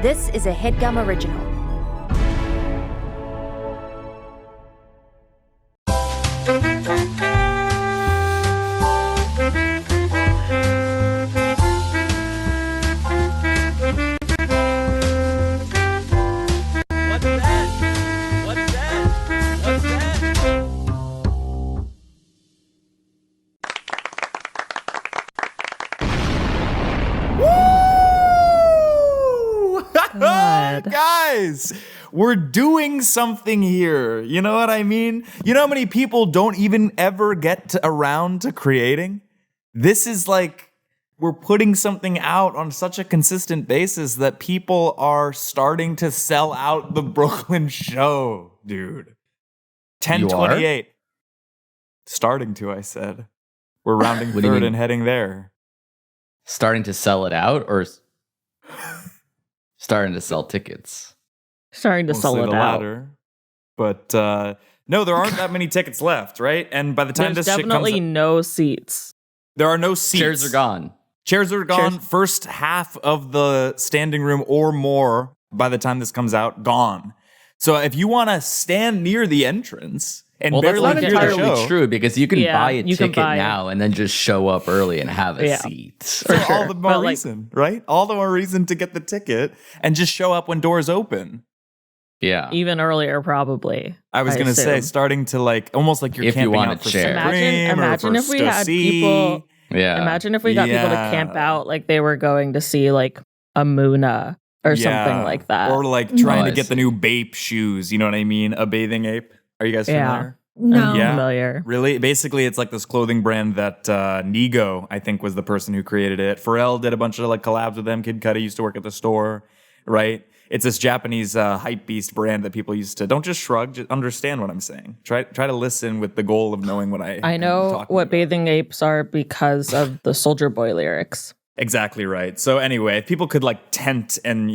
This is a Headgum original. Guys, we're doing something here. You know what I mean? You know how many people don't even ever get around to creating? This is like, we're putting something out on such a consistent basis that people are starting to sell out the Brooklyn show, dude. 10:28. Starting to, I said. We're rounding third and heading there. Starting to sell it out or starting to sell tickets? Starting to sell it out. Latter. But no, there aren't that many tickets left, right? And by the time There's this shit comes definitely no seats. there are no seats. Chairs are gone. Chairs are gone. First half of the standing room or more by the time this comes out, gone. So if you want to stand near the entrance and Well, that's barely not hear the entirely show, true because you can buy a you can ticket buy now and then just show up early and have a seat. for all the more reason, right? All the more reason to get the ticket and just show up when doors open. Yeah. Even earlier, probably. I was going to say, starting to like, almost like you're If you camping want out a for chair. Imagine if we had people. Yeah. Imagine if we got people to camp out like they were going to see like a Muna or something like that. Or like trying to get the new Bape shoes. You know what I mean? A bathing ape. Are you guys familiar? No. Yeah. Familiar. Really? Basically, it's like this clothing brand that Nigo, I think, was the person who created it. Pharrell did a bunch of like collabs with them. Kid Cudi used to work at the store, right? It's this Japanese hype beast brand that people used to. Don't just shrug. Just understand what I'm saying. Try to listen with the goal of knowing what I know what about. bathing apes are because of the Soldier Boy lyrics. Exactly right. So anyway, if people could like tent and,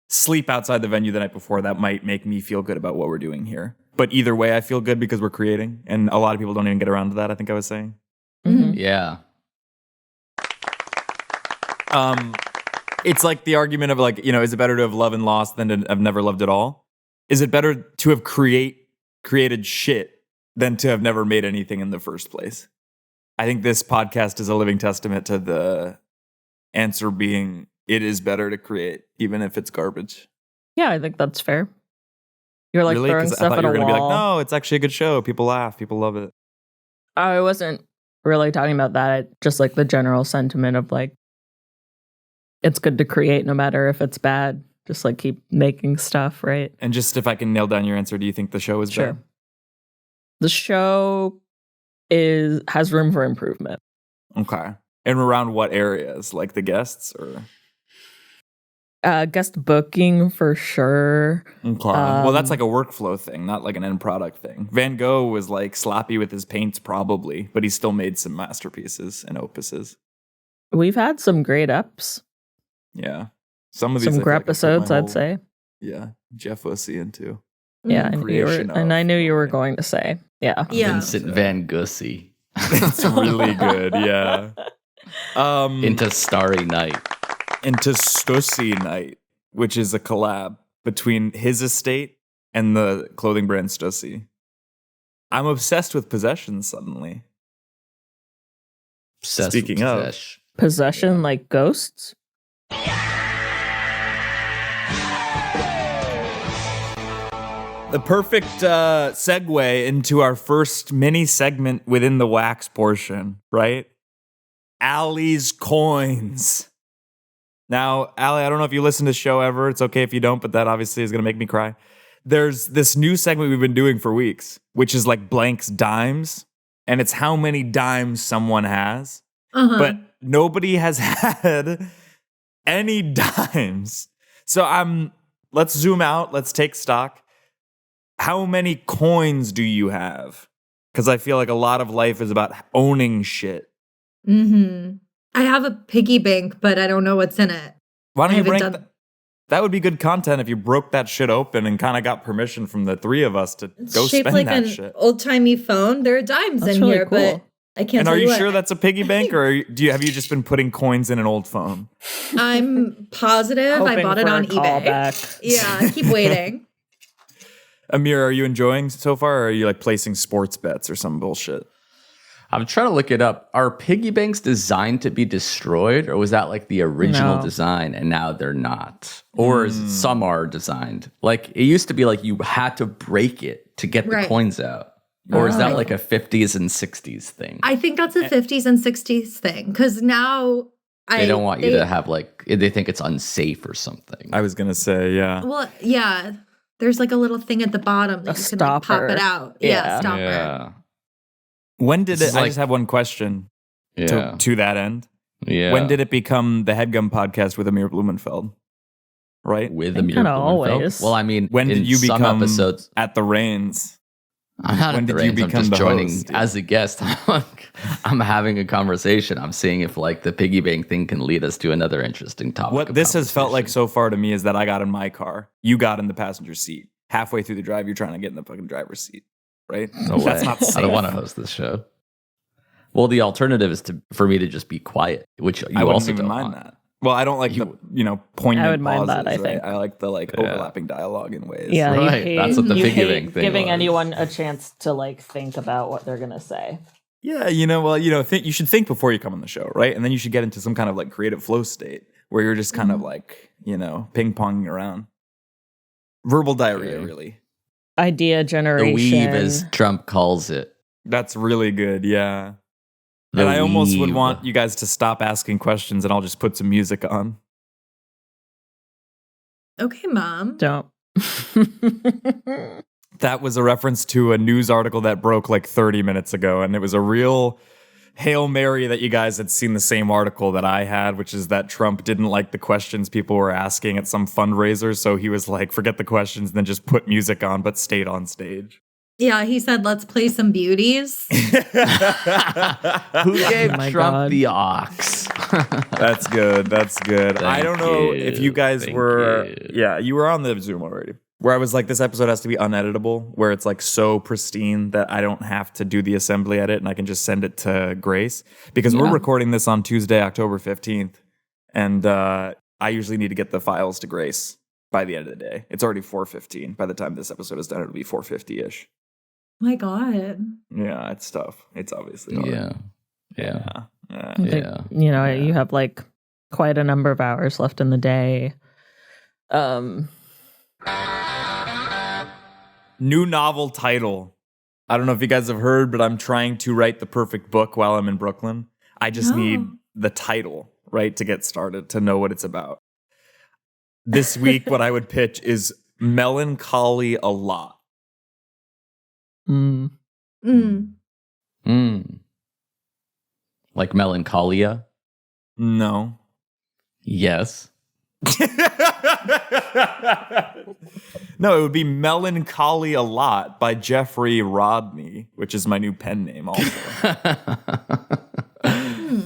sleep outside the venue the night before, that might make me feel good about what we're doing here. But either way, I feel good because we're creating. And a lot of people don't even get around to that, I think I was saying. Mm-hmm. Yeah. It's like the argument of like, is it better to have loved and lost than to have never loved at all? Is it better to have created shit than to have never made anything in the first place? I think this podcast is a living testament to the answer being it is better to create, even if it's garbage. Yeah, I think that's fair. You're like really? throwing 'Cause stuff I thought at you were a gonna wall. be like, no, it's actually a good show. People laugh. People love it. I wasn't really talking about that. Just like the general sentiment of like, it's good to create no matter if it's bad. Just like keep making stuff, right? And just if I can nail down your answer, do you think the show is Sure. better? The show has room for improvement. Okay. And around what areas? Like the guests or? Guest booking for sure. Okay. Well, that's like a workflow thing, not like an end product thing. Van Gogh was like sloppy with his paints probably, but he still made some masterpieces and opuses. We've had some great ups. Yeah. Some of these Some great episodes, I'd say. Yeah. Geoff was seeing too. Yeah, I knew you were going to say. Yeah. Vincent Van Gussie. It's really good, yeah. Into Starry Night. Into Stussy Night, which is a collab between his estate and the clothing brand Stussy. I'm obsessed with possessions suddenly. Speaking of possession, like ghosts. The perfect segue into our first mini segment within the wax portion, right? Allie's coins. Now, Allie, I don't know if you listen to the show ever. It's okay if you don't, but that obviously is going to make me cry. There's this new segment we've been doing for weeks, which is like Blank's Dimes, and it's how many dimes someone has. But nobody has had any dimes. So let's zoom out. Let's take stock. How many coins do you have? Because I feel like a lot of life is about owning shit. Mm-hmm. I have a piggy bank, but I don't know what's in it. Why don't you break that? Would be good content if you broke that shit open and kind of got permission from the three of us to go spend like that an shit. old-timey phone. There are dimes That's in really here, cool. but I can't And tell are you what. sure that's a piggy bank, or have you just been putting coins in an old phone? I'm positive. I Hoping bought it for a on eBay. callback. Yeah, I keep waiting. Amir, are you enjoying so far, or are you like placing sports bets or some bullshit? I'm trying to look it up. Are piggy banks designed to be destroyed, or was that like the original No. design and now they're not? Or is it some are designed? Like it used to be like you had to break it to get the Right. coins out. Or is that Oh. like a 50s and 60s thing? I think that's a 50s and 60s thing because now They don't want you to have like, they think it's unsafe or something. I was gonna say, yeah. Well, yeah. There's like a little thing at the bottom that A you can like, pop stopper. it out. Yeah. Yeah, stopper. Yeah. When did This it? is I like- just have one question Yeah. to that end. Yeah. When did it become the Headgum podcast with Amir Blumenfeld? Right? With I think Amir kinda Blumenfeld? always. Well, I mean, When in did you some become episodes, at the reins? I'm not when at the did you reins. I'm become just the joining host? as a guest. I'm having a conversation. I'm seeing if like the piggy bank thing can lead us to another interesting topic. What of this has felt like conversation. so far to me is that I got in my car, you got in the passenger seat. Halfway through the drive, you're trying to get in the fucking driver's seat, right? No That's way. not safe. I don't want to host this show. Well, the alternative is for me to just be quiet, which you I wouldn't also even don't mind want. that. Well, I don't like You- the poignant I would mind pauses. that, I right? think. I like the like Yeah. overlapping dialogue in ways. Yeah, you Right, hate, that's what the you piggy hate bank thing giving was. anyone a chance to like think about what they're gonna say. Yeah, you should think before you come on the show, right? And then you should get into some kind of like creative flow state where you're just kind of like, ping ponging around. Verbal diarrhea, Okay. really. Idea The generation. weave, as Trump calls it. That's really good, yeah. The And I almost would weave. want you guys to stop asking questions and I'll just put some music on. Okay, Mom. Don't. That was a reference to a news article that broke like 30 minutes ago. And it was a real Hail Mary that you guys had seen the same article that I had, which is that Trump didn't like the questions people were asking at some fundraiser. So he was like, forget the questions and then just put music on, but stayed on stage. Yeah, he said, let's play some beauties. Who gave my Trump God. the ox? That's good. That's good. I Thank don't know you. if you guys Thank were. you. Yeah, you were on the Zoom already. Where I was like, this episode has to be uneditable, where it's like so pristine that I don't have to do the assembly edit and I can just send it to Grace. Because we're recording this on Tuesday, October 15th. And I usually need to get the files to Grace by the end of the day. It's already 4:15. By the time this episode is done, it'll be 4:50-ish. My God. Yeah, it's tough. It's obviously hard. Yeah. Yeah. Yeah. I think, Yeah. you have like quite a number of hours left in the day. New novel title. I don't know if you guys have heard, but I'm trying to write the perfect book while I'm in Brooklyn. I just need the title, right, to get started, to know what it's about. This week, what I would pitch is Melancholy a Lot. Mm. Like melancholia? No. Yes. No, it would be Melancholy a Lot by Jeffrey Rodney, which is my new pen name also.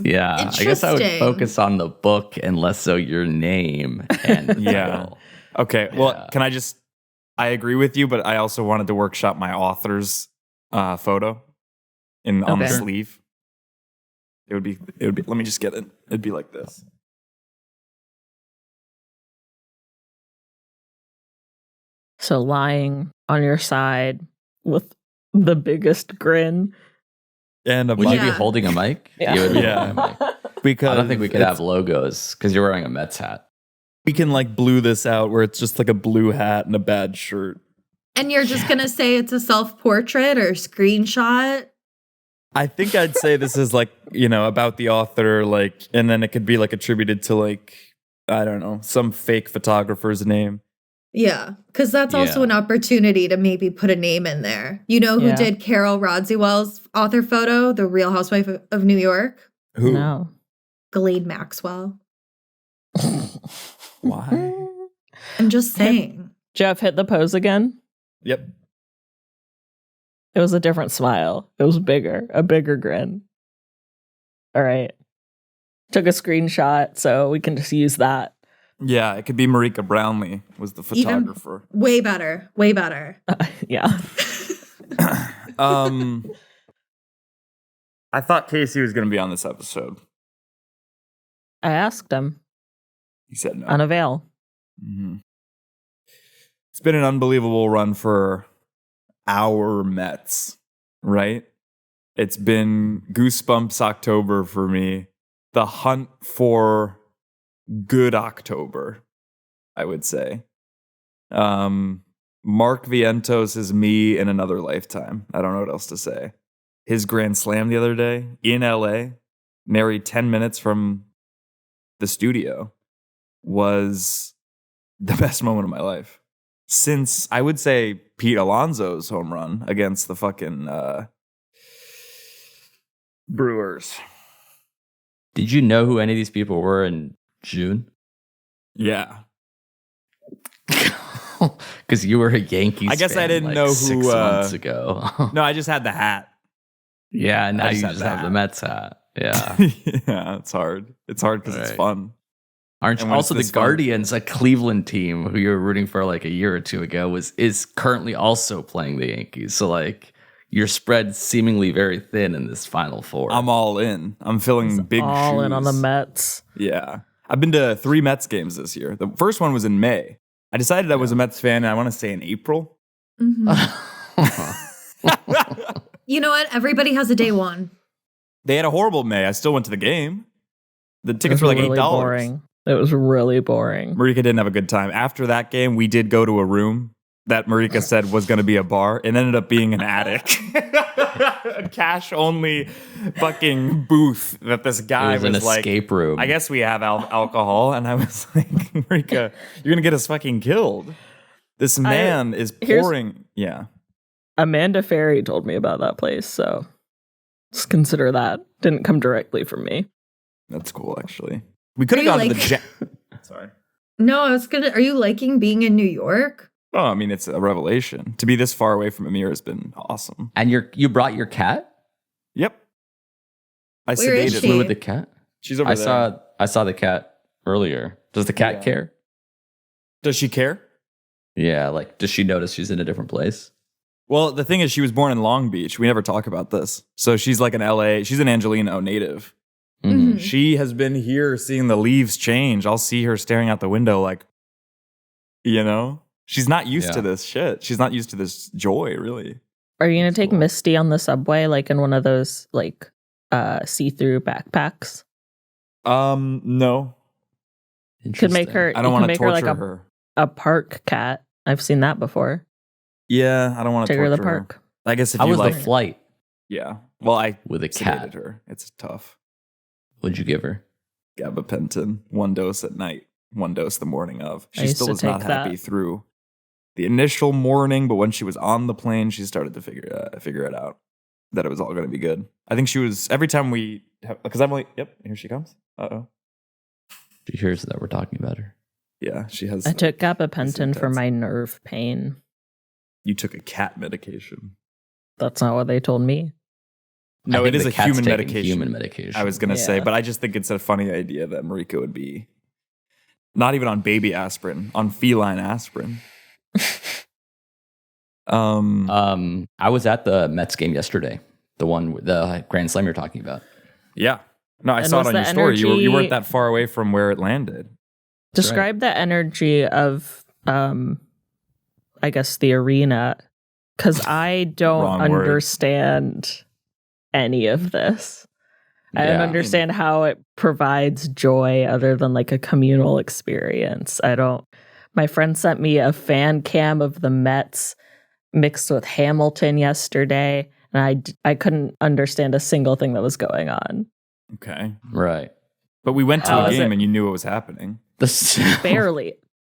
Yeah. I guess I would Interesting. focus on the book and less so your name and the Yeah. title. Okay, well, Yeah. can I agree with you, but I also wanted to workshop my author's photo on the Okay. sleeve. It would be, let me just get it. It'd be like this. So lying on your side with the biggest grin. And a Would you Yeah. be holding a mic? Yeah. You would be Yeah. holding a mic. because I don't think we could have logos because you're wearing a Mets hat. we can like blue this out where it's just like a blue hat and a bad shirt. And you're just going to say it's a self-portrait or screenshot? I think I'd say this is like, about the author, like, and then it could be like attributed to like, I don't know, some fake photographer's name. Yeah, because that's also Yeah. an opportunity to maybe put a name in there. You know who Yeah. did Carol Radziwill's author photo, The Real Housewife of New York? Who? No. Ghislaine Maxwell. Why? I'm just saying. Geoff, hit the pose again. Yep. It was a different smile. It was bigger, a bigger grin. All right. Took a screenshot, so we can just use that. Yeah, it could be Marika Brownlee was the photographer. Way better. Way better. Yeah. I thought Casey was going to be on this episode. I asked him. He said no. Unavail. Mm-hmm. It's been an unbelievable run for our Mets, right? It's been Goosebumps October for me. The hunt for good October, I would say. Mark Vientos is me in another lifetime. I don't know what else to say. His grand slam the other day in LA, married 10 minutes from the studio, was the best moment of my life. Since, I would say, Pete Alonso's home run against the fucking Brewers. Did you know who any of these people were in June? Yeah. Because you were a Yankees I guess fan I didn't know who 6 months ago. No, I just had the hat. Yeah, now you just just had have that. the Mets hat. Yeah. Yeah, it's hard. It's hard because it's Right. fun. Aren't And you when also the it's this fun- Guardians, a Cleveland team who you were rooting for like a year or two ago, is currently also playing the Yankees. So like you're spread seemingly very thin in this Final Four. I'm all in. I'm filling big All shoes. in on the Mets. Yeah. I've been to 3 Mets games this year. The first one was in May. I decided I was a Mets fan, and I want to say in April. You know what? Everybody has a day one. They had a horrible May. I still went to the game. The It tickets was were like really $8. boring. It was really boring. Marika didn't have a good time. After that game, we did go to a room that Marika said was going to be a bar. It ended up being an attic. A cash-only fucking booth that this guy It was an was like, escape room. I guess we have alcohol. And I was like, Marika, you're going to get us fucking killed. This man is pouring. Yeah. Amanda Ferry told me about that place, so just consider that. Didn't come directly from me. That's cool, actually. We could have Are gone you to the Sorry. No, are you liking being in New York? Oh, I mean, it's a revelation. To be this far away from Amir has been awesome. And you brought your cat? Yep. I Where is sedated she? Flew her. with the cat? She's over I there. saw the cat earlier. Does the cat Yeah. care? Does she care? Yeah, like does she notice she's in a different place? Well, the thing is, she was born in Long Beach. We never talk about this. So she's like an LA, she's an Angelino native. Mhm. Mhm. She has been here seeing the leaves change. I'll see her staring out the window like, you know? She's not used to Yeah. this shit. She's not used to this joy, really. Are you gonna That's take cool. Misty on the subway, like in one of those like see-through backpacks? No. Could make Interesting. her. I you don't can want to make her torture like her. a park cat. I've seen that before. Yeah, I don't want to Take her torture to the park. her. I guess if How you was like, the flight yeah. Well, I with a sedated cat? her. It's tough. What'd you give her? Gabapentin, 1 dose at night, 1 dose the morning of. I She used still to was not take that. happy through the initial morning, but when she was on the plane, she started to figure it out that it was all going to be good. I think she was every time because I'm like, yep, here she comes. Uh-oh. She hears that we're talking about her. Yeah, she has. I took gabapentin for intense. my nerve pain. You took a cat medication. That's not what they told me. No, I it think is the a cat's human taking medication. Human medication. I was going to say, Yeah. but I just think it's a funny idea that Marika would be not even on baby aspirin, on feline aspirin. I was at the Mets game yesterday. The Grand Slam you're talking about. Yeah. No, I And saw it was on the your story. You energy- weren't that far away from where it landed. That's Describe the energy of, I guess, the arena, because I don't Wrong word. understand any of this. I don't Yeah. understand how it provides joy other than like a communal experience. My friend sent me a fan cam of the Mets mixed with Hamilton yesterday, and I couldn't understand a single thing that was going on. Okay. Right. But we went to a Is game it- and you knew what was happening.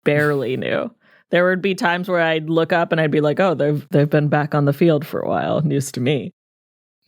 Barely knew. There would be times where I'd look up and I'd be like, "Oh, they've been back on the field for a while." News to me.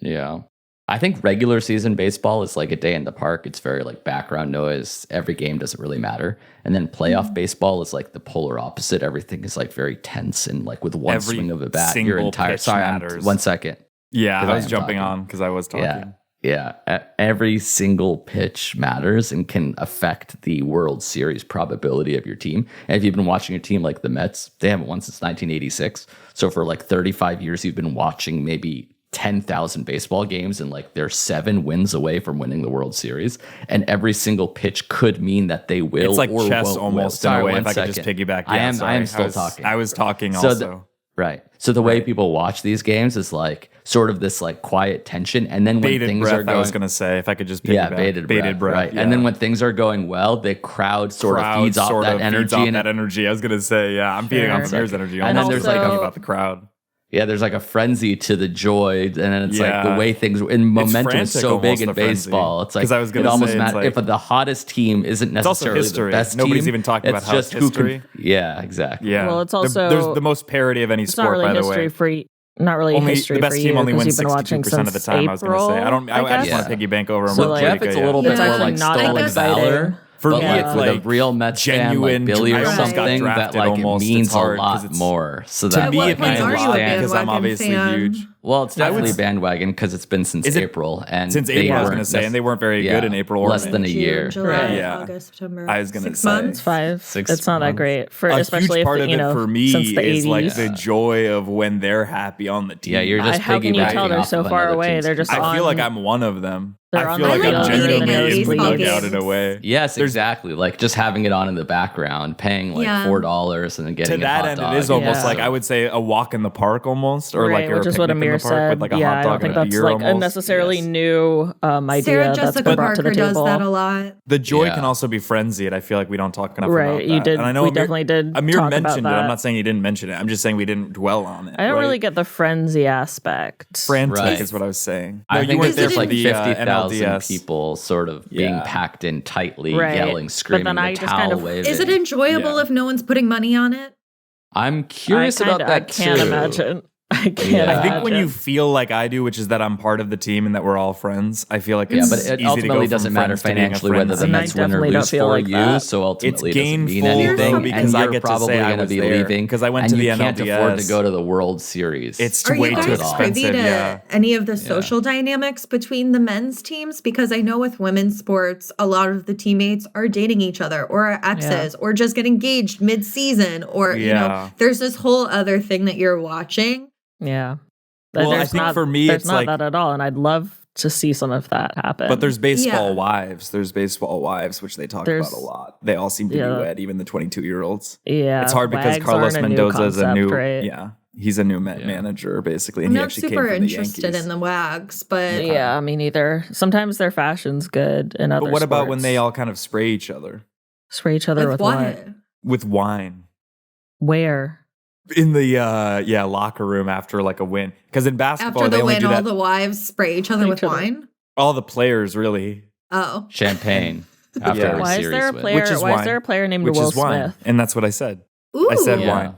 Yeah. I think regular season baseball is like a day in the park. It's very like background noise. Every game doesn't really matter. And then playoff baseball is like the polar opposite. Everything is like very tense and like with one Every swing of a bat, single your entire. pitch Sorry, matters. 1 second. Yeah, Because I I was am jumping talking. on because I was talking. Yeah. Every single pitch matters and can affect the World Series probability of your team. And if you've been watching a team like the Mets, they haven't won since 1986. So for like 35 years, you've been watching maybe 10,000 baseball games and like they're 7 wins away from winning the World Series, and every single pitch could mean that they will. It's like or chess won't almost win. in a Sorry, way. one If I could just second. piggyback. I am sorry. still talking. I was talking So also. Right. So the way Right. people watch these games is like sort of this like quiet tension, and then when Bated things breath, are going, I was going to say, if I could just piggyback. bated breath, right? yeah. And then when things are going well, the crowd sort of feeds off sort that of energy, feeds off and that energy. I was going to say, yeah, I'm feeding off Sure. Amir's energy. And And then there's there's like like a- about the crowd. yeah, there's like a frenzy to the joy, and then it's like Yeah. the way things and momentum is frantic so big almost, in the frenzy. baseball. It's like 'Cause I was it gonna almost say, it's matters like- if the hottest team isn't It's also necessarily history. the best Nobody's team. even talking about how it's history. Yeah, exactly. Yeah. Well, it's also- there's the most parody of any It's not sport, really by the history way. for not really Only history the best for team you only because wins you've been watching 62% of the time. I was going to say. I just guess. want to piggyback over So, on like, Jeff, it's a little Yeah. bit more It's like actually not stolen that exciting. valor. For but me, like it's with like a real Mets fan genuine. like Billy or I almost got something that drafted like almost. it means It's hard a 'cause lot it's- more. So To that me, what it point means a are you a lot because I'm bandwagon obviously fan? huge. well, it's I would definitely s- bandwagon because it's been since Is it- April, and Since they April, I was weren't going to say, and they weren't very yeah, good in April or less May. than a year. June, July, Right. Yeah. August, September. I was gonna 6 say. months. 5. 6 It's not that months. great for A especially huge if part the, of you it know for me since the is 80s. like the joy of when they're happy on the team. Yeah, you're just how can you piggybacking tell they're off so of far another away? team's They're just success. I feel like on- I'm one of them. They're I on feel the like field I'm leading genuinely in the baseball dugout in a games. way. Yes, There's- exactly. Like just having it on in the background, paying like Yeah. $4 and then getting To that a hot end, dog. it is almost Yeah. like I would say a walk in the park almost, or right, like which a is what picnic in Amir the park said. with like a yeah, hot I dog don't think and a that's beer like almost. a necessarily Yes. new idea Sarah that's Jessica been brought to Parker the does table. that a lot. The joy Yeah. can also be frenzied. I feel like we don't talk enough about Right, that. you did. And I know We Amir, definitely did Amir talk about mentioned it. that. I'm not saying he didn't mention it. I'm just saying we didn't dwell on it. I don't right? really get the frenzy aspect. frantic Right. is what I was saying. I No, you think weren't that there there's for like the 50,000 NLDS. people sort of being Yeah. packed in tightly, Right. yelling, But screaming, then the I just towel kind of- waving. Is it enjoyable Yeah. if no one's putting money on it? I'm curious about that I can't too. imagine. I can't Yeah. I think when you imagine. feel like I do, which is that I'm part of the team and that we're all friends, I feel like Yeah, it's but easy it to go ultimately from doesn't matter friends to being a financially whether the friend. And I Mets win or definitely don't lose feel for like you. that. So ultimately, It's it doesn't mean gainful, anything. though, because and I you're get to probably say I going to was be there, leaving 'cause I went and to the you can't afford NLDS. to go to the World Series. It's Are way you too guys privy expensive. to Yeah. any of the social dynamics between the men's teams? Because I know with women's sports, a lot of the teammates are dating each other or are exes or just get engaged mid-season or, you know, Yeah. there's this whole other thing that you're watching. Yeah. Well, I There's think not- for me, there's it's not like- that at all, and I'd love to see some of that happen. But there's baseball Yeah. wives. There's baseball wives, which they talk There's- about a lot. They all seem to yeah. be wed, even the 22-year-olds. yeah, It's hard because wags Carlos aren't a new Mendoza is a new, concept, right? yeah, he's a new Yeah. manager basically, I'm and he not actually super came from the interested Yankees. in the wags, but Yeah, me neither. Sometimes their fashion's good in other But what about when sports. they all kind of spray each other spray each other with with what? what? with wine Where? in the locker room after like a win? Because in basketball After they the only win, do all that. the wives spray each other Each with other. wine? All the players really, Oh. Champagne after Yeah. every Why is series there a win. player? Which is Why is wine. there a player named which Will is wine, Smith? and that's what I said. Ooh. I said Yeah. wine.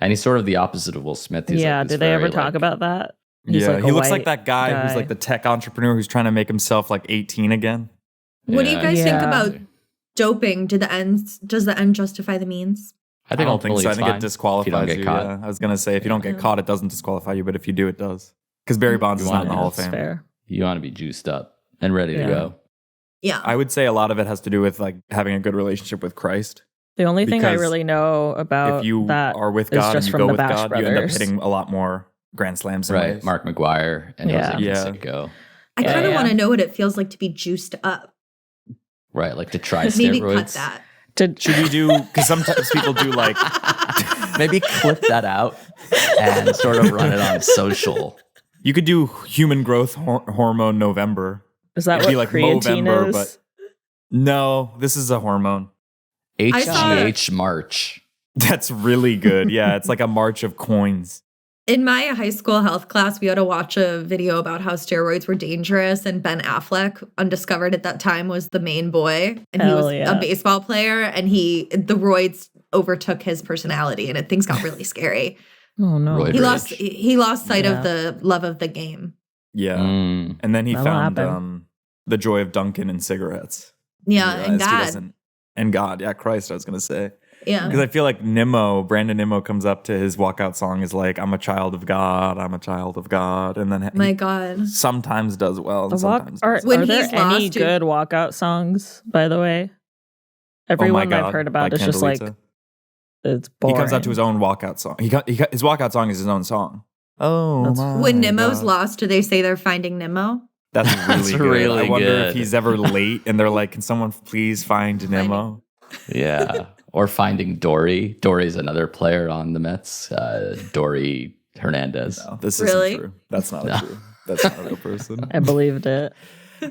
And he's sort of the opposite of Will Smith. He's Yeah, like this did they very, ever talk like- about that? He's Yeah, like a he looks white like that guy who's like the tech entrepreneur who's trying to make himself like 18 again. What do you guys think Yeah. about doping? Does the end justify the means? I I think don't think ultimately so. I it's think fine it if disqualifies you don't get caught. Yeah. I was gonna say if you don't get Yeah. caught, it doesn't disqualify you, but if you do, it does. Because Barry Bonds You is want not in the it, Hall of That's Fame. fair. You want to be juiced up and ready to Yeah. go. Yeah. I would say a lot of it has to do with like having a good relationship with Christ. The only thing I Because really know about if you that are with is God and just you from go the with Bash God, you end up Brothers. hitting a lot more grand slams. In Right. ways. Mark McGuire and Yeah. Jose Yeah. Canseco. I Yeah, kind of yeah. want to know what it feels like to be juiced up. Right. Like to try Maybe steroids. cut that. Should we do? Because sometimes people do like. Maybe clip that out and sort of run it on social. You could do human growth hormone November. Is that It'd what be like creatine Movember, is? but no, this is a hormone. I saw- HGH March. That's really good. Yeah, it's like a march of coins. In my high school health class, we had to watch a video about how steroids were dangerous, and Ben Affleck, undiscovered at that time, was the main boy, and he Hell was yeah. a baseball player, and the roids overtook his personality, and things got really scary. Oh no. Roid He rage. lost sight Yeah. of the love of the game. Yeah, Mm. and then he That'll found happen. the joy of Dunkin' and cigarettes. Yeah, He and realized he God. doesn't- and God, yeah, Christ. I was gonna say Yeah. because I feel like Brandon Nimmo comes up to his walkout song is like, "I'm a child of God, I'm a child of God," and then My he God. sometimes does well and The walk sometimes are, doesn't. When are there he's any lost to- good walkout songs, by the way? Every Oh my one God, I've heard by about is just like Candelita. it's He boring. comes out to his own walkout song. His walkout song is his own song. Oh, That's- my When Nemo's God. lost, do they say they're finding Nemo? That's really good. really I wonder good. if he's ever late and they're like, can someone please find Nemo? Yeah. Or finding Dory. Dory's another player on the Mets. Dory Hernandez. No, this Really? isn't true. That's not true. That's not a real person. I believed it.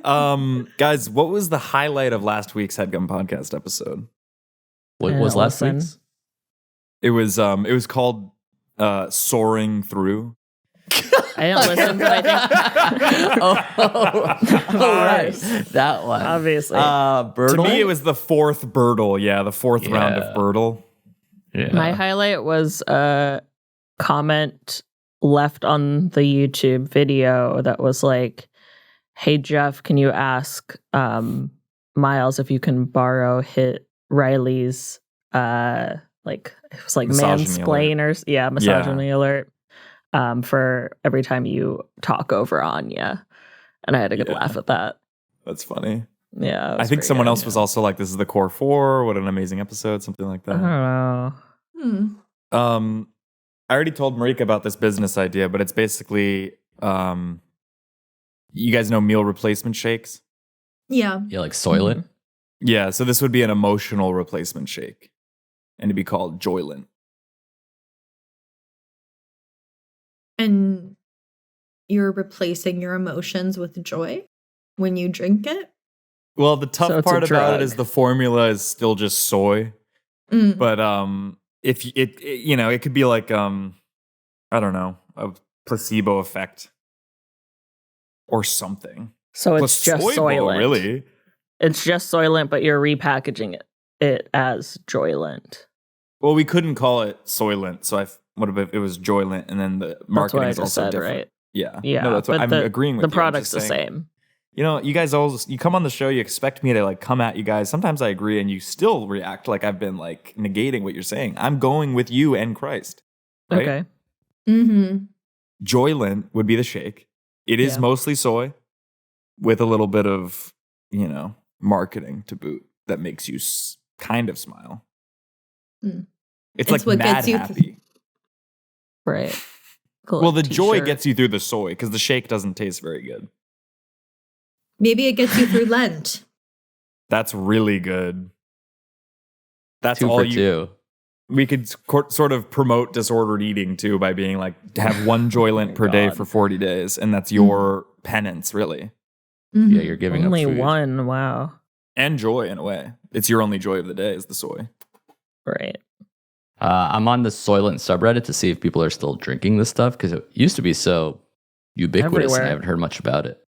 Guys, what was the highlight of last week's Headgum podcast episode? What I was don't last listen. week's? It was called Soaring Through. I didn't listen, but I think Right. That one. obviously. Birdle? To me, it was the fourth Birdle. Yeah, the fourth round Yeah. of Birdle. Yeah. My highlight was a comment left on the YouTube video that was like, "Hey Geoff, can you ask Miles if you can borrow hit Riley's like it was like Misogyny mansplainers, misogyny alert for every time you talk over Anya." And I had a good Yeah. laugh at that. That's funny. Yeah, I think someone else was also like, "This is the core four. What an amazing episode!" Something like I don't that. know. I already told Marika about this business idea, but it's basically, you guys know meal replacement shakes? Yeah. Yeah, like Soylent. Yeah, so this would be an emotional replacement shake, and it'd be called Joyent. And you're replacing your emotions with joy when you drink it? Well, the tough So it's a part about it drug. is the formula is still just soy, Mm. but if it you know, it could be like I don't know, a placebo effect or something. So it's just Placebo, Soylent. really. It's just Soylent, but you're repackaging it as Joyent. Well, we couldn't call it Soylent, so what if it was Joyent, and then the That's what marketing I is just also said, different. right? Yeah, Yeah, No, that's what but I'm agreeing with. The you. I'm product's just the saying, same. You know, you guys always you come on the show, you expect me to like come at you guys. Sometimes I agree, and you still react like I've been like negating what you're saying. I'm going with you and Christ. Right? Okay. Mm-hmm. Joyent would be the shake. It is Yeah. mostly soy, with a little bit of marketing to boot that makes you kind of smile. Mm. It's It's like what mad gets you happy. Right. Cool, Well, like the joy t-shirt. gets you through the soy because the shake doesn't taste very good. Maybe it gets you through Lent. That's really good. That's 2 all for you. 2. We could sort of promote disordered eating too by being like, have one Joyent my per day God. for 40 days, and that's your penance, really, Mhm. Yeah, you're giving Only up food. one. Wow. and joy in a way. It's your only joy of the day is the soy. Right. I'm on the Soylent subreddit to see if people are still drinking this stuff because it used to be so ubiquitous and Everywhere. I haven't heard much about it.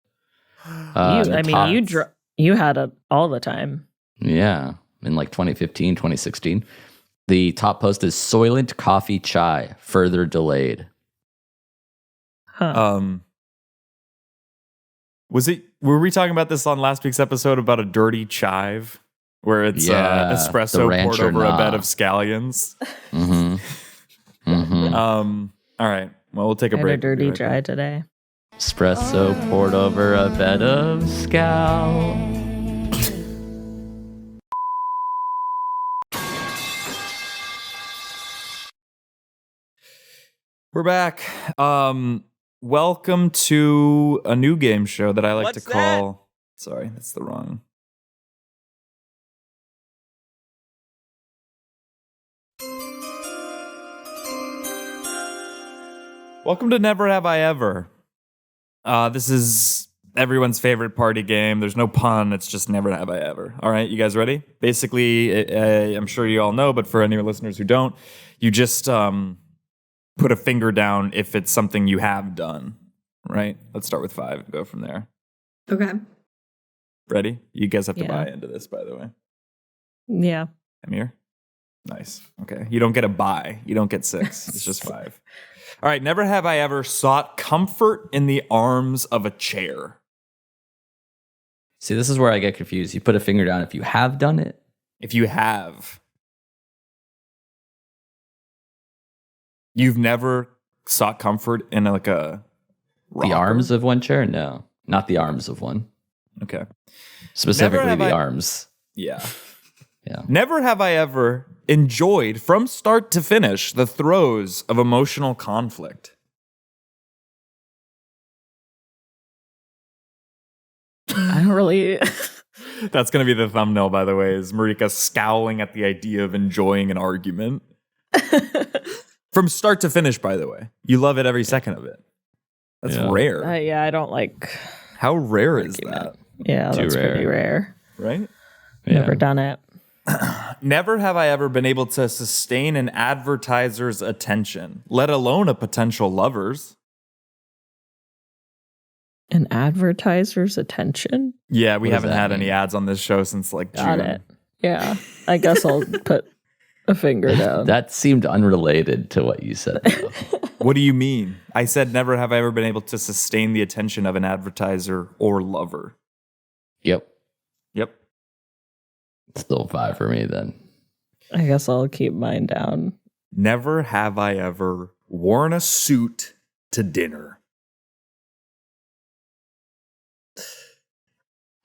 You had it all the time. Yeah, in like 2015, 2016. The top post is Soylent coffee chai, further delayed. Huh. Were we talking about this on last week's episode about a dirty chive where it's Yeah, espresso the poured rancher over a bed nah. of scallions? Mm-hmm. Mm-hmm. All right. Well, we'll take a I had break. a dirty We'll be right dry back. today. Espresso poured over a bed of scowl. We're back. Welcome to a new game show that I like to call. Sorry, that's the wrong. Welcome to Never Have I Ever. This is everyone's favorite party game. There's no pun. It's just Never Have I Ever. All right, you guys ready? Basically, I'm sure you all know, but for any listeners who don't, you just put a finger down if it's something you have done. Right? Let's start with 5 and go from there. Okay. Ready? You guys have to Yeah. buy into this, by the way. Yeah. Amir? Nice. Okay. You don't get a buy. You don't get 6. It's just 5. All right. Never have I ever sought comfort in the arms of a chair. See, this is where I get confused. You put a finger down if you have done it. If you have, you've never sought comfort in like a rocker? The arms of one chair? No, not the arms of one. Okay. Specifically Never have the I- arms. Yeah. Yeah. Never have I ever enjoyed from start to finish the throes of emotional conflict. I don't really. That's going to be the thumbnail, by the way, is Marika scowling at the idea of enjoying an argument. From start to finish, by the way. You love it every second of it. That's rare. I don't like. How rare is that? Yeah, that's pretty rare. Right? Never done it. Never have I ever been able to sustain an advertiser's attention, let alone a potential lover's. An advertiser's attention? Yeah, we What haven't does that had any mean? ads on this show since like Got June. it. Yeah. I guess I'll put a finger down. That seemed unrelated to what you said, though. What do you mean? I said never have I ever been able to sustain the attention of an advertiser or lover. Yep. Yep. Still 5 for me then. I guess I'll keep mine down. Never have I ever worn a suit to dinner.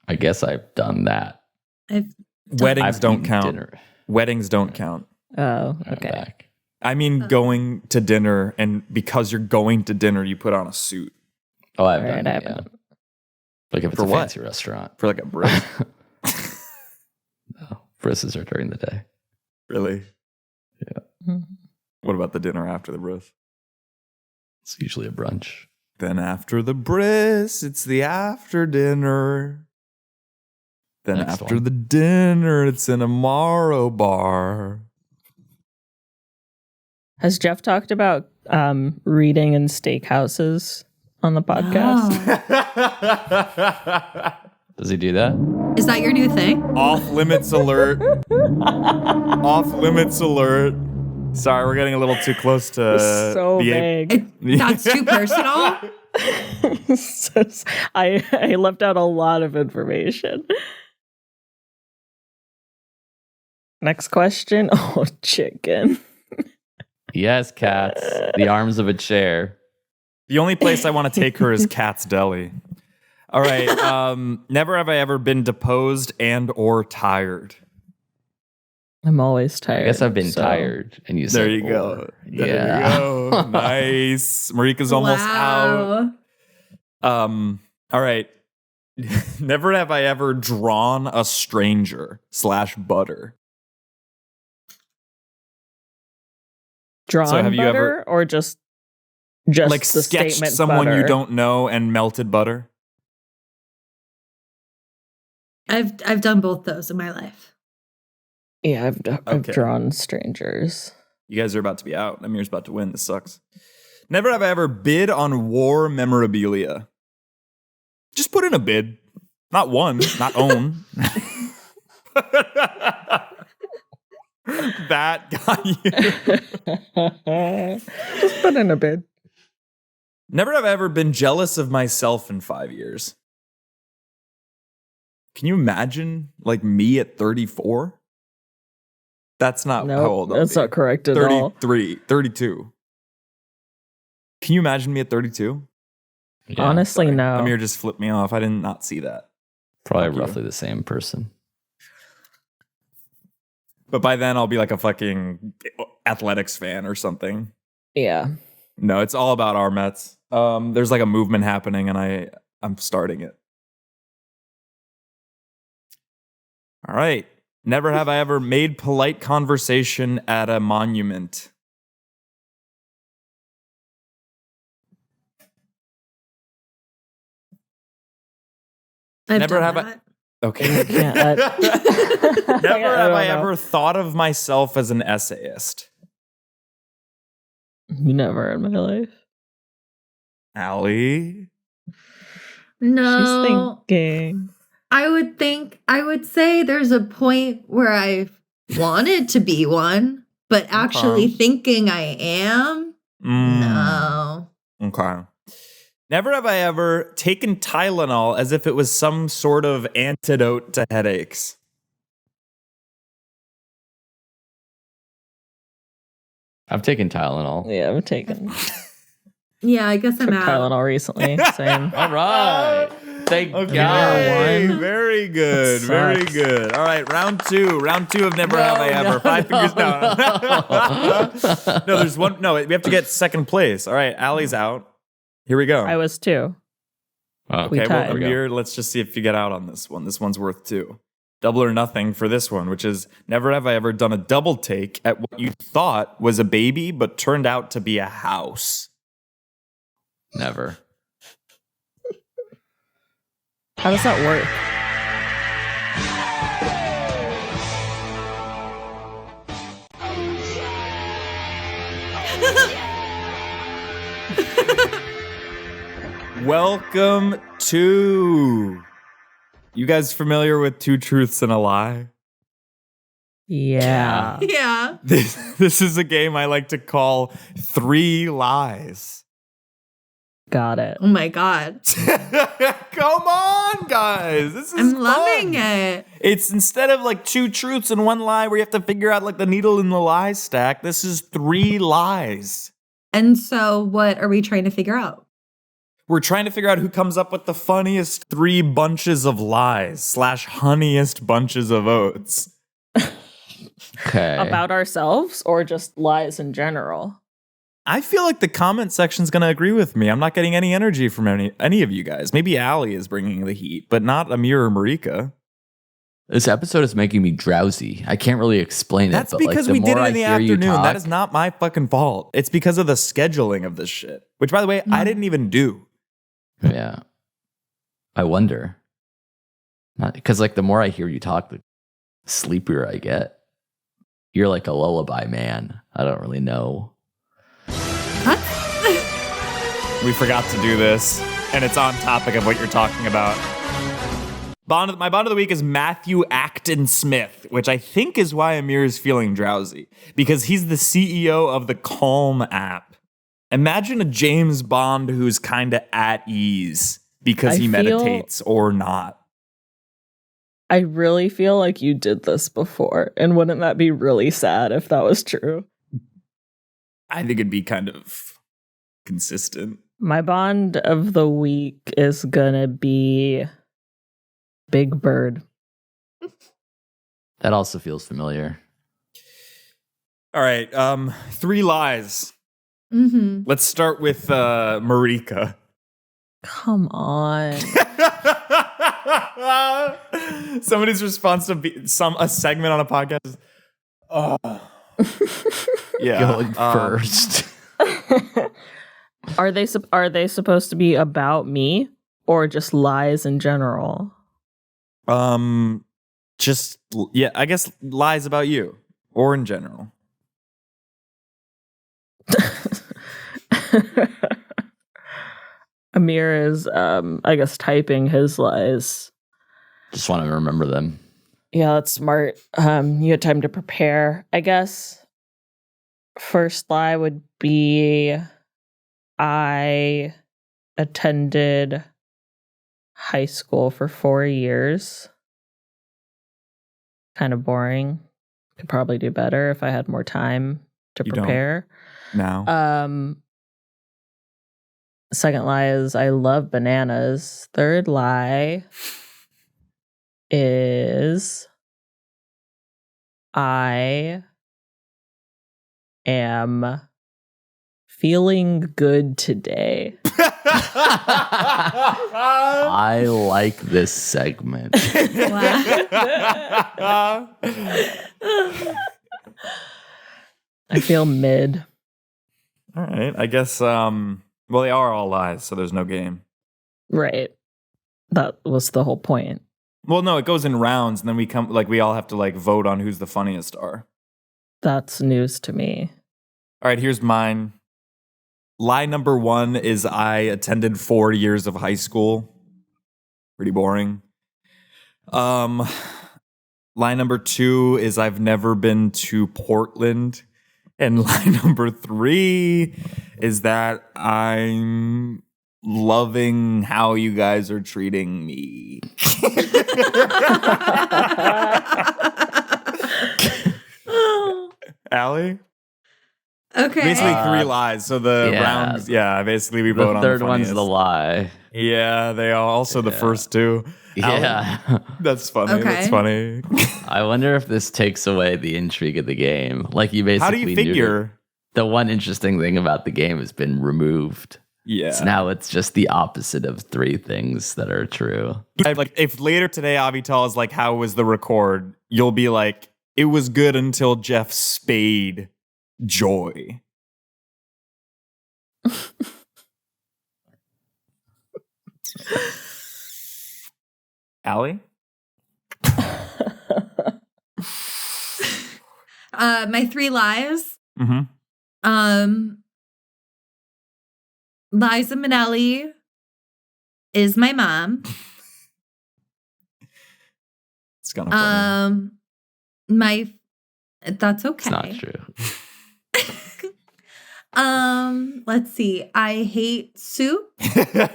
I guess I've done that. Weddings I've don't eaten count. dinner. Weddings don't count. Oh, I'm okay. back. I mean going to dinner, and because you're going to dinner, you put on a suit. Oh, I've All done right, that, I yeah. haven't. For Like if it's a what? fancy restaurant. For like a bris. No, brisses are during the day. Really? Mhm. What about the dinner after the bris? It's usually a brunch. Then after the bris, it's the after dinner. Then Next after one. the dinner, it's in a Morrow bar. Has Geoff talked about reading in steakhouses on the podcast? Oh. Does he do that? Is that your new thing? Off limits alert. Off limits alert. Sorry, we're getting a little too close to So the vague. That's too personal. I left out a lot of information. Next question. Oh, chicken. Yes, cats. The arms of a chair. The only place I want to take her is Cat's Deli. All right. Never have I ever been deposed and or tired. I'm always tired. I guess I've been so- tired. And you There said you go. or. There Yeah. you go. Nice. Marika's almost out. Wow. All right. Never have I ever drawn a stranger / butter. Drawn So have you butter ever- or just Like the sketched statement someone butter? you don't know and melted butter? I've done both those in my life. Yeah, I've Okay. drawn strangers. You guys are about to be out. Amir's about to win. This sucks. Never have I ever bid on war memorabilia. Just put in a bid. Not one, not own. That got you. Just put in a bid. Never have I ever been jealous of myself in 5 years. Can you imagine, like, me at 34? That's not how No, old I'll that's be. not correct at all. 33, 32. Can you imagine me at 32? Yeah, Honestly, no. Amir just flipped me off. I did not see that. probably Fuck you. roughly the same person. But by then, I'll be like a fucking athletics fan or something. Yeah. No, it's all about our Mets. There's like a movement happening, and I'm starting it. All right. Never have I ever made polite conversation at a monument. I've Never done have that. Okay. Yeah, Never have I don't know. ever thought of myself as an essayist. Never in my life. Allie? No. She's thinking. I would say there's a point where I wanted to be one, but actually thinking I am, no. Okay. Never have I ever taken Tylenol as if it was some sort of antidote to headaches. I've taken Tylenol. Yeah, I've taken Yeah, I guess I'm took out. Tylenol recently. Same. All right. Thank Okay. God. one. Very good. That Very sucks. good. All right, round two. Round two of Never Have I Ever. 5 fingers down. No, there's one. No, we have to get second place. All right, Allie's out. Here we go. I was too. Okay, well, tied. Amir, let's just see if you get out on this one. This one's worth 2. Double or nothing for this one, which is never have I ever done a double take at what you thought was a baby but turned out to be a house. Never. How does that work? Welcome to... You guys familiar with 2 Truths and a Lie? Yeah. Yeah. This is a game I like to call 3 Lies. Got it. Oh my God. Come on, guys. This is I'm loving fun. it. It's instead of like 2 truths and 1 lie where you have to figure out like the needle in the lie stack, this is 3 lies. And so what are we trying to figure out? We're trying to figure out who comes up with the funniest 3 bunches of lies / honeyest bunches of oats. Okay. About ourselves or just lies in general? I feel like the comment section's going to agree with me. I'm not getting any energy from any of you guys. Maybe Allie is bringing the heat, but not Amir or Marika. This episode is making me drowsy. I can't really explain That's it. But because like, we did it in the afternoon. That is Talk, not my fucking fault. It's because of the scheduling of this shit. Which, by the way, I didn't even do. yeah. I wonder. Because like the more I hear you talk, the sleepier I get. You're like a lullaby man. I don't really know. We forgot to do this, and it's on topic of what you're talking about. My bond of the week is Matthew Acton Smith, which I think is why Amir is feeling drowsy, because he's the CEO of the Calm app. Imagine a James Bond who's kind of at ease because he meditates or not. I really feel like you did this before. And wouldn't that be really sad if that was true? I think it'd be kind of consistent. My bond of the week is gonna be Big Bird. That also feels familiar. All right, 3 lies. Mm-hmm. Let's start with Marika. Come on. Somebody's response to a segment on a podcast is, yeah, Going first. Are they supposed to be about me or just lies in general? Just yeah, I guess lies about you or in general. Amir is, I guess, typing his lies. Just want to remember them. Yeah, that's smart. You had time to prepare. I guess first lie would be I attended high school for 4 years. Kind of boring. Could probably do better if I had more time to prepare. Now. Second lie is I love bananas. Third lie is I am feeling good today. I like this segment. I feel mid. All right, I guess well, they are all lies, so there's no game. Right. That was the whole point. Well, no, it goes in rounds, and then we all have to vote on who's the funniest are. That's news to me. All right, here's mine. Lie number 1 is I attended 4 years of high school. Pretty boring. Lie number 2 is I've never been to Portland. And lie number 3 is that I'm loving how you guys are treating me. Allie? Okay. Basically 3 lies. So the rounds, basically we vote on the third one's funniest. the lie. Yeah, they are also the first 2. Yeah. That's funny. Okay. That's funny. I wonder if this takes away the intrigue of the game. Like you basically How do you figure? the one interesting thing about the game has been removed. Yeah. So now it's just the opposite of 3 things that are true. Like if later today Avital is like, how was the record? You'll be like, it was good until Geoff spayed Joy. Allie? My 3 lies. Mm-hmm. Liza Minnelli is my mom. It's kind of funny. That's okay. It's not true. Let's see. I hate soup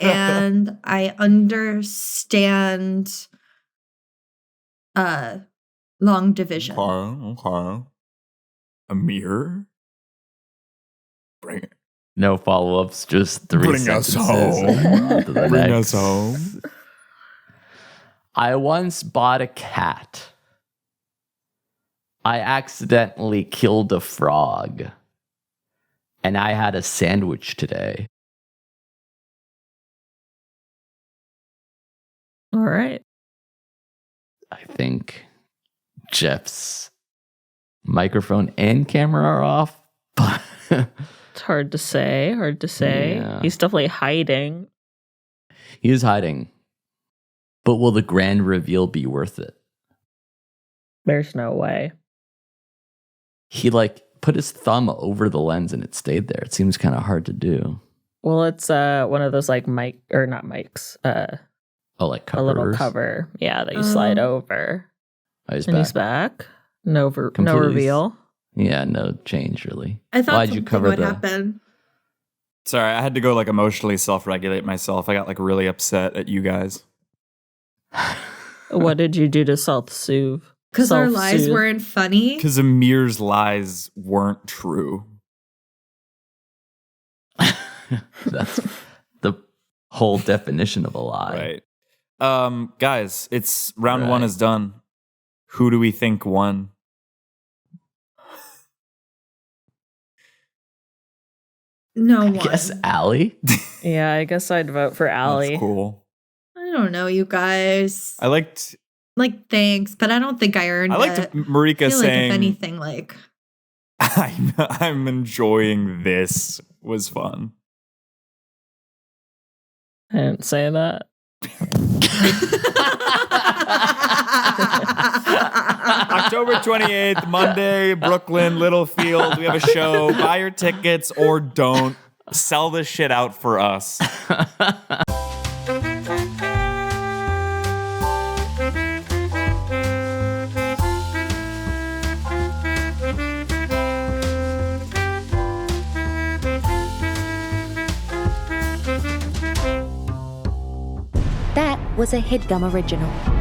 and I understand long division. Okay. Amir? Bring it. No follow-ups, just 3 Bring us sentences. home. On to the Bring next. us home. I once bought a cat. I accidentally killed a frog. And I had a sandwich today. All right. I think Geoff's microphone and camera are off. But It's hard to say. Yeah. He's definitely hiding. he is hiding. But will the grand reveal be worth it? There's no way. He put his thumb over the lens and it stayed there. It seems kind of hard to do. Well, it's one of those like mic or not mics. Oh, like A covers. little cover. Yeah, that you slide over. Oh, he's And back. he's back. No Completely reveal. Yeah, no change really. I thought Why'd you something cover would the? happen. Sorry, I had to go like emotionally self-regulate myself. I got like really upset at you guys. What did you do to self-soothe? Because our lies Self-soothe? weren't funny. Because Amir's lies weren't true. That's the whole definition of a lie. Right. Guys, it's round 1 Right. is done. Who do we think won? No one. Guess Allie. Yeah, I guess I'd vote for Allie. That's cool. I don't know, you guys. I liked Thanks, but I don't think I earned it. Marika I feel saying, like if anything, like I'm enjoying this was fun. I didn't say that. October 28th, Monday, Brooklyn, Littlefield. We have a show. Buy your tickets or don't. Sell this shit out for us. That was a Headgum original.